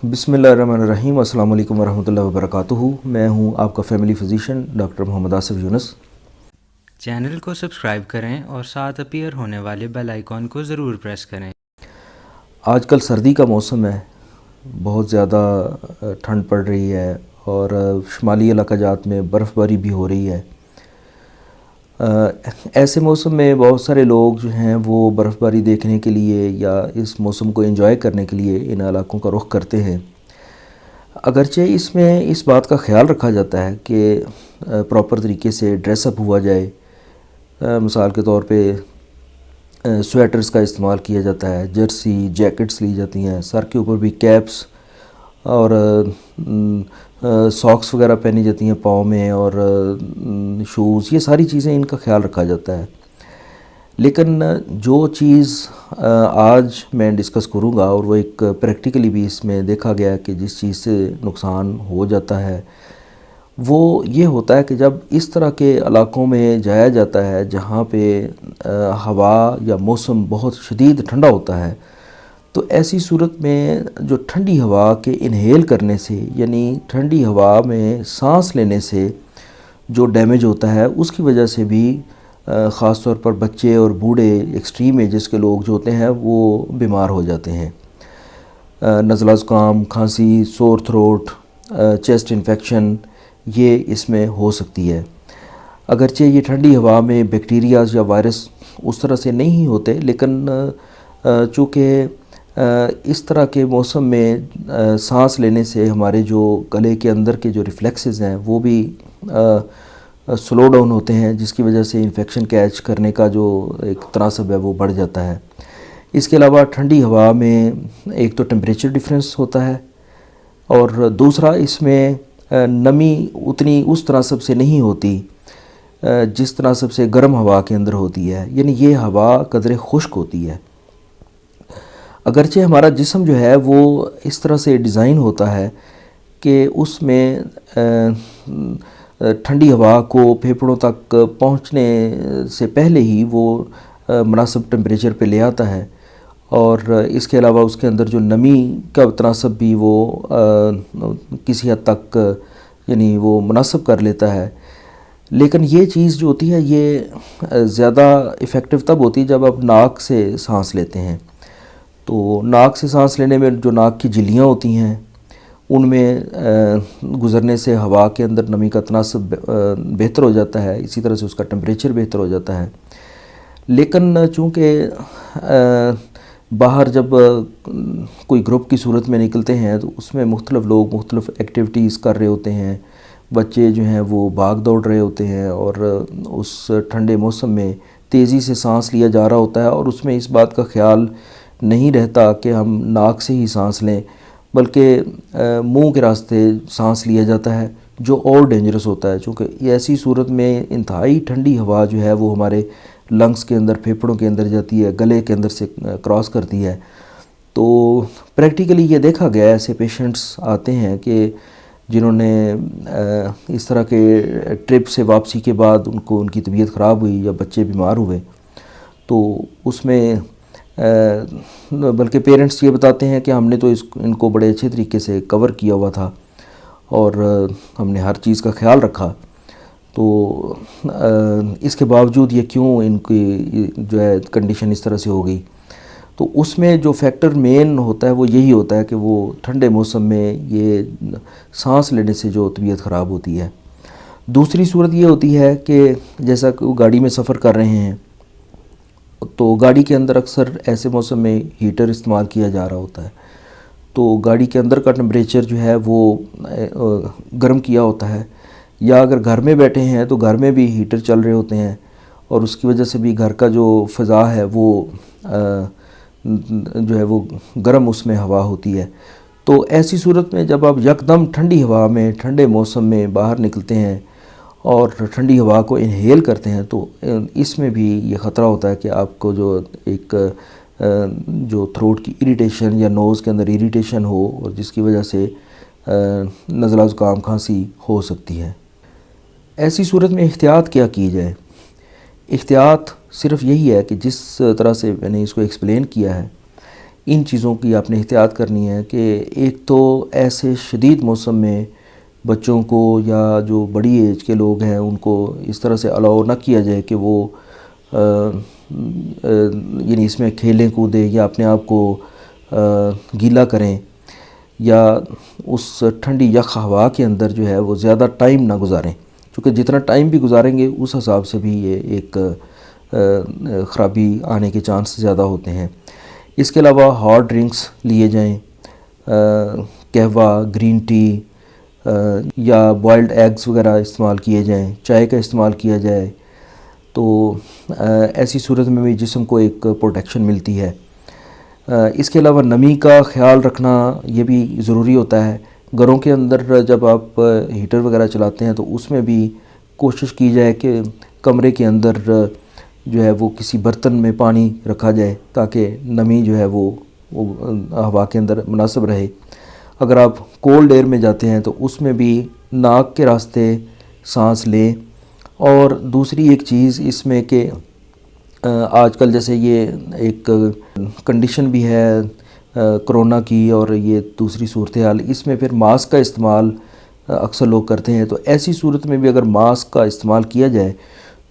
بسم اللہ الرحمن الرحیم۔ السلام علیکم ورحمۃ اللہ وبرکاتہ۔ میں ہوں آپ کا فیملی فزیشین ڈاکٹر محمد آصف یونس۔ چینل کو سبسکرائب کریں اور ساتھ اپیئر ہونے والے بیل آئیکن کو ضرور پریس کریں۔ آج کل سردی کا موسم ہے، بہت زیادہ ٹھنڈ پڑ رہی ہے اور شمالی علاقہ جات میں برف باری بھی ہو رہی ہے۔ ایسے موسم میں بہت سارے لوگ جو ہیں وہ برف باری دیکھنے کے لیے یا اس موسم کو انجوائے کرنے کے لیے ان علاقوں کا رخ کرتے ہیں۔ اگرچہ اس میں اس بات کا خیال رکھا جاتا ہے کہ پراپر طریقے سے ڈریس اپ ہوا جائے، مثال کے طور پہ سویٹرز کا استعمال کیا جاتا ہے، جرسی جیکٹس لی جاتی ہیں، سر کے اوپر بھی کیپس اور ساکس وغیرہ پہنی جاتی ہیں پاؤں میں، اور شوز، یہ ساری چیزیں ان کا خیال رکھا جاتا ہے۔ لیکن جو چیز آج میں ڈسکس کروں گا، اور وہ ایک پریکٹیکلی بھی اس میں دیکھا گیا ہے کہ جس چیز سے نقصان ہو جاتا ہے، وہ یہ ہوتا ہے کہ جب اس طرح کے علاقوں میں جایا جاتا ہے جہاں پہ ہوا یا موسم بہت شدید ٹھنڈا ہوتا ہے، تو ایسی صورت میں جو ٹھنڈی ہوا کے انہیل کرنے سے، یعنی ٹھنڈی ہوا میں سانس لینے سے جو ڈیمیج ہوتا ہے، اس کی وجہ سے بھی خاص طور پر بچے اور بوڑھے ایکسٹریم ایجز کے لوگ جو ہوتے ہیں وہ بیمار ہو جاتے ہیں۔ نزلہ زکام، کھانسی، سور تھروٹ، چیسٹ انفیکشن یہ اس میں ہو سکتی ہے۔ اگرچہ یہ ٹھنڈی ہوا میں بیکٹیریاز یا وائرس اس طرح سے نہیں ہوتے، لیکن چونکہ اس طرح کے موسم میں سانس لینے سے ہمارے جو گلے کے اندر کے جو ریفلیکسز ہیں وہ بھی سلو ڈاؤن ہوتے ہیں، جس کی وجہ سے انفیکشن کیچ کرنے کا جو ایک تناسب ہے وہ بڑھ جاتا ہے۔ اس کے علاوہ ٹھنڈی ہوا میں ایک تو ٹمپریچر ڈفرینس ہوتا ہے، اور دوسرا اس میں نمی اتنی اس تناسب سے نہیں ہوتی جس تناسب سے گرم ہوا کے اندر ہوتی ہے، یعنی یہ ہوا قدرے خشک ہوتی ہے۔ اگرچہ ہمارا جسم جو ہے وہ اس طرح سے ڈیزائن ہوتا ہے کہ اس میں ٹھنڈی ہوا کو پھیپھڑوں تک پہنچنے سے پہلے ہی وہ مناسب ٹمپریچر پہ لے آتا ہے، اور اس کے علاوہ اس کے اندر جو نمی کا تناسب بھی وہ کسی حد تک یعنی وہ مناسب کر لیتا ہے۔ لیکن یہ چیز جو ہوتی ہے یہ زیادہ افیکٹو تب ہوتی ہے جب آپ ناک سے سانس لیتے ہیں۔ تو ناک سے سانس لینے میں جو ناک کی جھلیاں ہوتی ہیں ان میں گزرنے سے ہوا کے اندر نمی کا تناسب بہتر ہو جاتا ہے، اسی طرح سے اس کا ٹمپریچر بہتر ہو جاتا ہے۔ لیکن چونکہ باہر جب کوئی گروپ کی صورت میں نکلتے ہیں تو اس میں مختلف لوگ مختلف ایکٹیویٹیز کر رہے ہوتے ہیں، بچے جو ہیں وہ بھاگ دوڑ رہے ہوتے ہیں، اور اس ٹھنڈے موسم میں تیزی سے سانس لیا جا رہا ہوتا ہے، اور اس میں اس بات کا خیال نہیں رہتا کہ ہم ناک سے ہی سانس لیں، بلکہ منہ کے راستے سانس لیا جاتا ہے، جو اور ڈینجرس ہوتا ہے، چونکہ ایسی صورت میں انتہائی ٹھنڈی ہوا جو ہے وہ ہمارے لنگز کے اندر، پھیپھڑوں کے اندر جاتی ہے، گلے کے اندر سے کراس کرتی ہے۔ تو پریکٹیکلی یہ دیکھا گیا ہے، ایسے پیشنٹس آتے ہیں کہ جنہوں نے اس طرح کے ٹرپ سے واپسی کے بعد ان کی طبیعت خراب ہوئی یا بچے بیمار ہوئے، تو اس میں بلکہ پیرنٹس یہ بتاتے ہیں کہ ہم نے تو ان کو بڑے اچھے طریقے سے کور کیا ہوا تھا اور ہم نے ہر چیز کا خیال رکھا، تو اس کے باوجود یہ کیوں ان کی جو ہے کنڈیشن اس طرح سے ہو گئی۔ تو اس میں جو فیکٹر مین ہوتا ہے وہ یہی ہوتا ہے کہ وہ ٹھنڈے موسم میں یہ سانس لینے سے جو طبیعت خراب ہوتی ہے۔ دوسری صورت یہ ہوتی ہے کہ جیسا کہ وہ گاڑی میں سفر کر رہے ہیں، تو گاڑی کے اندر اکثر ایسے موسم میں ہیٹر استعمال کیا جا رہا ہوتا ہے، تو گاڑی کے اندر کا ٹمپریچر جو ہے وہ گرم کیا ہوتا ہے، یا اگر گھر میں بیٹھے ہیں تو گھر میں بھی ہیٹر چل رہے ہوتے ہیں، اور اس کی وجہ سے بھی گھر کا جو فضا ہے وہ جو ہے وہ گرم اس میں ہوا ہوتی ہے۔ تو ایسی صورت میں جب آپ یکدم ٹھنڈی ہوا میں ٹھنڈے موسم میں باہر نکلتے ہیں اور ٹھنڈی ہوا کو انہیل کرتے ہیں، تو اس میں بھی یہ خطرہ ہوتا ہے کہ آپ کو جو ایک جو تھروٹ کی اریٹیشن یا نوز کے اندر اریٹیشن ہو، اور جس کی وجہ سے نزلہ زکام، کھانسی ہو سکتی ہے۔ ایسی صورت میں احتیاط کیا کی جائے؟ احتیاط صرف یہی ہے کہ جس طرح سے میں نے اس کو ایکسپلین کیا ہے ان چیزوں کی آپ نے احتیاط کرنی ہے کہ ایک تو ایسے شدید موسم میں بچوں کو یا جو بڑی ایج کے لوگ ہیں ان کو اس طرح سے الاؤ نہ کیا جائے کہ وہ یعنی اس میں کھیلیں کودیں یا اپنے آپ کو گیلا کریں یا اس ٹھنڈی یخ ہوا کے اندر جو ہے وہ زیادہ ٹائم نہ گزاریں، چونکہ جتنا ٹائم بھی گزاریں گے اس حساب سے بھی یہ ایک خرابی آنے کے چانس زیادہ ہوتے ہیں۔ اس کے علاوہ ہاٹ ڈرنکس لیے جائیں، قہوہ، گرین ٹی یا بوائلڈ ایگز وغیرہ استعمال کیے جائیں، چائے کا استعمال کیا جائے، تو ایسی صورت میں بھی جسم کو ایک پروٹیکشن ملتی ہے۔ اس کے علاوہ نمی کا خیال رکھنا یہ بھی ضروری ہوتا ہے۔ گھروں کے اندر جب آپ ہیٹر وغیرہ چلاتے ہیں تو اس میں بھی کوشش کی جائے کہ کمرے کے اندر جو ہے وہ کسی برتن میں پانی رکھا جائے تاکہ نمی جو ہے وہ ہوا کے اندر مناسب رہے۔ اگر آپ کولڈ ایئر میں جاتے ہیں تو اس میں بھی ناک کے راستے سانس لیں۔ اور دوسری ایک چیز اس میں کہ آج کل جیسے یہ ایک کنڈیشن بھی ہے کرونا کی اور یہ دوسری صورتحال، اس میں پھر ماسک کا استعمال اکثر لوگ کرتے ہیں، تو ایسی صورت میں بھی اگر ماسک کا استعمال کیا جائے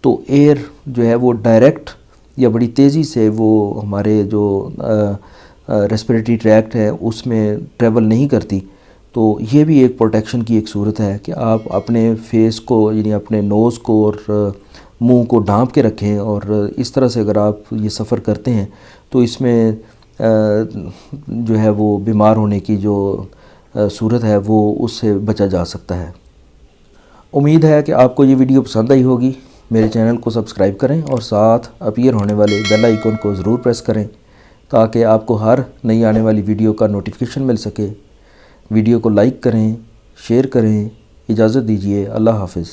تو ایئر جو ہے وہ ڈائریکٹ یا بڑی تیزی سے وہ ہمارے جو ریسپریٹری ٹریکٹ ہے اس میں ٹریول نہیں کرتی، تو یہ بھی ایک پروٹیکشن کی ایک صورت ہے کہ آپ اپنے فیس کو یعنی اپنے نوز کو اور منہ کو ڈھانپ کے رکھیں، اور اس طرح سے اگر آپ یہ سفر کرتے ہیں تو اس میں جو ہے وہ بیمار ہونے کی جو صورت ہے وہ اس سے بچا جا سکتا ہے۔ امید ہے کہ آپ کو یہ ویڈیو پسند آئی ہوگی۔ میرے چینل کو سبسکرائب کریں اور ساتھ اپیئر ہونے والے بیل آئیکن کو ضرور پریس کریں تاکہ آپ کو ہر نئی آنے والی ویڈیو کا نوٹیفیکیشن مل سکے۔ ویڈیو کو لائک کریں، شیئر کریں۔ اجازت دیجیے، اللہ حافظ۔